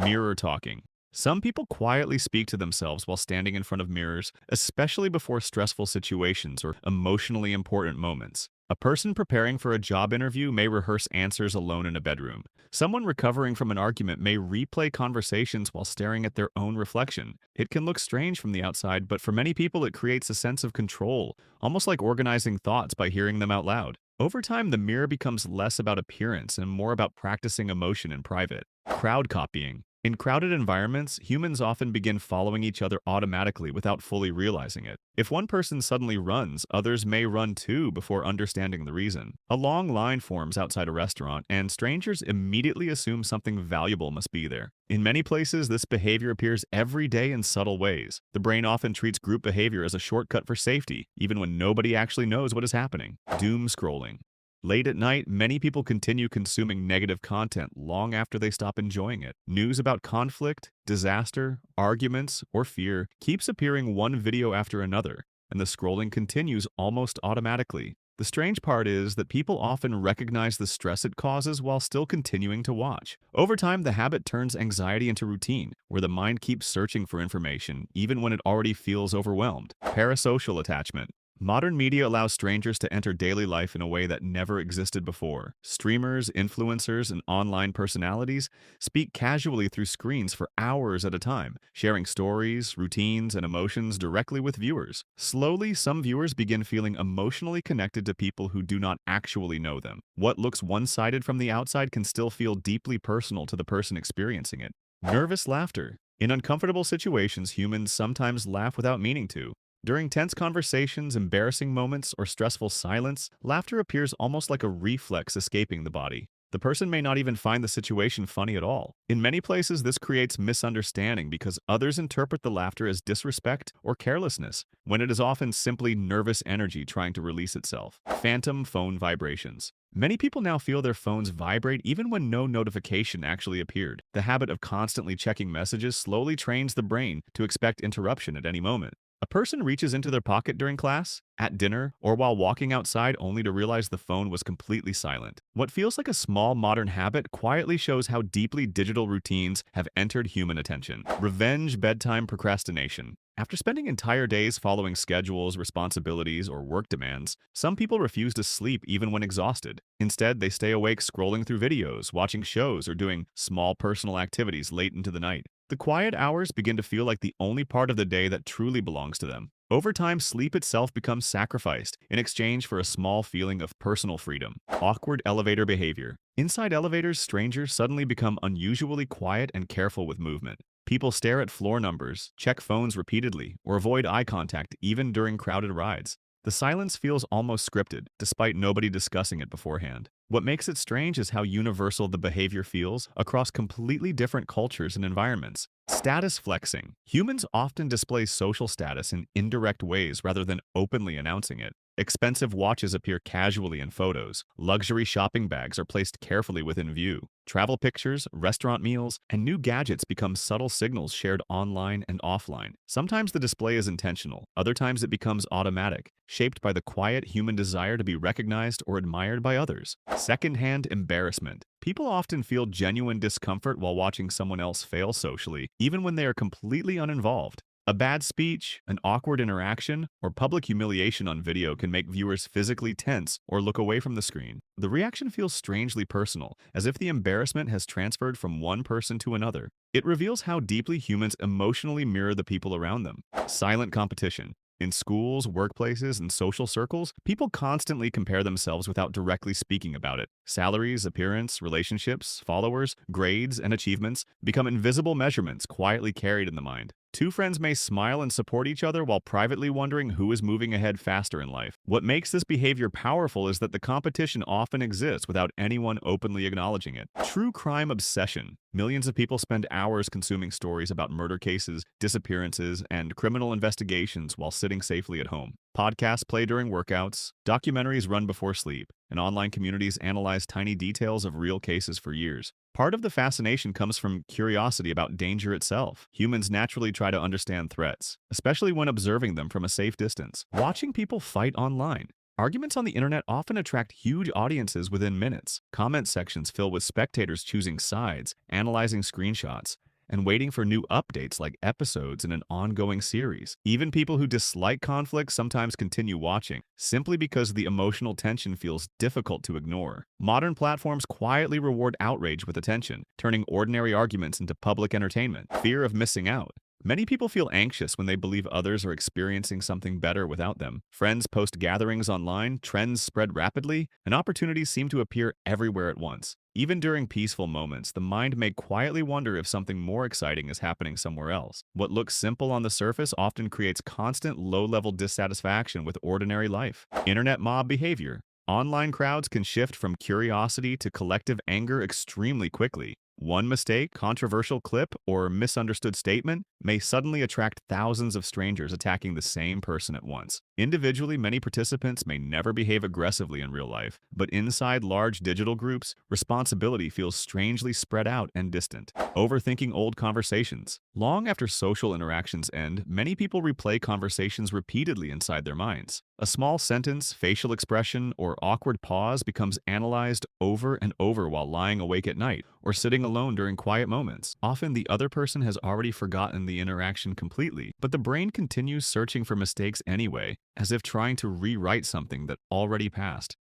Mirror talking. Some people quietly speak to themselves while standing in front of mirrors, especially before stressful situations or emotionally important moments. A person preparing for a job interview may rehearse answers alone in a bedroom. Someone recovering from an argument may replay conversations while staring at their own reflection. It can look strange from the outside, but for many people it creates a sense of control, almost like organizing thoughts by hearing them out loud. Over time, the mirror becomes less about appearance and more about practicing emotion in private. Crowd copying. In crowded environments, humans often begin following each other automatically without fully realizing it. If one person suddenly runs, others may run too before understanding the reason. A long line forms outside a restaurant, and strangers immediately assume something valuable must be there. In many places, this behavior appears every day in subtle ways. The brain often treats group behavior as a shortcut for safety, even when nobody actually knows what is happening. Doomscrolling. Late at night, many people continue consuming negative content long after they stop enjoying it. News about conflict, disaster, arguments, or fear keeps appearing one video after another, and the scrolling continues almost automatically. The strange part is that people often recognize the stress it causes while still continuing to watch. Over time, the habit turns anxiety into routine, where the mind keeps searching for information, even when it already feels overwhelmed. Parasocial attachment. Modern media allows strangers to enter daily life in a way that never existed before. Streamers, influencers, and online personalities speak casually through screens for hours at a time, sharing stories, routines, and emotions directly with viewers. Slowly, some viewers begin feeling emotionally connected to people who do not actually know them. What looks one-sided from the outside can still feel deeply personal to the person experiencing it. Nervous laughter. In uncomfortable situations, humans sometimes laugh without meaning to. During tense conversations, embarrassing moments, or stressful silence, laughter appears almost like a reflex escaping the body. The person may not even find the situation funny at all. In many places, this creates misunderstanding because others interpret the laughter as disrespect or carelessness, when it is often simply nervous energy trying to release itself. Phantom phone vibrations. Many people now feel their phones vibrate even when no notification actually appeared. The habit of constantly checking messages slowly trains the brain to expect interruption at any moment. A person reaches into their pocket during class, at dinner, or while walking outside only to realize the phone was completely silent. What feels like a small modern habit quietly shows how deeply digital routines have entered human attention. Revenge bedtime procrastination. After spending entire days following schedules, responsibilities, or work demands, some people refuse to sleep even when exhausted. Instead, they stay awake scrolling through videos, watching shows, or doing small personal activities late into the night. The quiet hours begin to feel like the only part of the day that truly belongs to them. Over time, sleep itself becomes sacrificed in exchange for a small feeling of personal freedom. Awkward elevator behavior. Inside elevators, strangers suddenly become unusually quiet and careful with movement. People stare at floor numbers, check phones repeatedly, or avoid eye contact even during crowded rides. The silence feels almost scripted, despite nobody discussing it beforehand. What makes it strange is how universal the behavior feels across completely different cultures and environments. Status flexing. Humans often display social status in indirect ways rather than openly announcing it. Expensive watches appear casually in photos. Luxury shopping bags are placed carefully within view. Travel pictures, restaurant meals, and new gadgets become subtle signals shared online and offline. Sometimes the display is intentional, other times it becomes automatic, shaped by the quiet human desire to be recognized or admired by others. Secondhand embarrassment. People often feel genuine discomfort while watching someone else fail socially, even when they are completely uninvolved. A bad speech, an awkward interaction, or public humiliation on video can make viewers physically tense or look away from the screen. The reaction feels strangely personal, as if the embarrassment has transferred from one person to another. It reveals how deeply humans emotionally mirror the people around them. Silent competition. In schools, workplaces, and social circles, people constantly compare themselves without directly speaking about it. Salaries, appearance, relationships, followers, grades, and achievements become invisible measurements quietly carried in the mind. Two friends may smile and support each other while privately wondering who is moving ahead faster in life. What makes this behavior powerful is that the competition often exists without anyone openly acknowledging it. True crime obsession. Millions of people spend hours consuming stories about murder cases, disappearances, and criminal investigations while sitting safely at home. Podcasts play during workouts, documentaries run before sleep, and online communities analyze tiny details of real cases for years. Part of the fascination comes from curiosity about danger itself. Humans naturally try to understand threats, especially when observing them from a safe distance. Watching people fight online. Arguments on the internet often attract huge audiences within minutes. Comment sections fill with spectators choosing sides, analyzing screenshots, and waiting for new updates like episodes in an ongoing series. Even people who dislike conflict sometimes continue watching, simply because the emotional tension feels difficult to ignore. Modern platforms quietly reward outrage with attention, turning ordinary arguments into public entertainment. Fear of missing out. Many people feel anxious when they believe others are experiencing something better without them. Friends post gatherings online, trends spread rapidly, and opportunities seem to appear everywhere at once. Even during peaceful moments, the mind may quietly wonder if something more exciting is happening somewhere else. What looks simple on the surface often creates constant low-level dissatisfaction with ordinary life. Internet mob behavior. Online crowds can shift from curiosity to collective anger extremely quickly. One mistake, controversial clip, or misunderstood statement may suddenly attract thousands of strangers attacking the same person at once. Individually, many participants may never behave aggressively in real life, but inside large digital groups, responsibility feels strangely spread out and distant. Overthinking old conversations. Long after social interactions end, many people replay conversations repeatedly inside their minds. A small sentence, facial expression, or awkward pause becomes analyzed over and over while lying awake at night or sitting alone during quiet moments. Often the other person has already forgotten the interaction completely, but the brain continues searching for mistakes anyway, as if trying to rewrite something that already passed.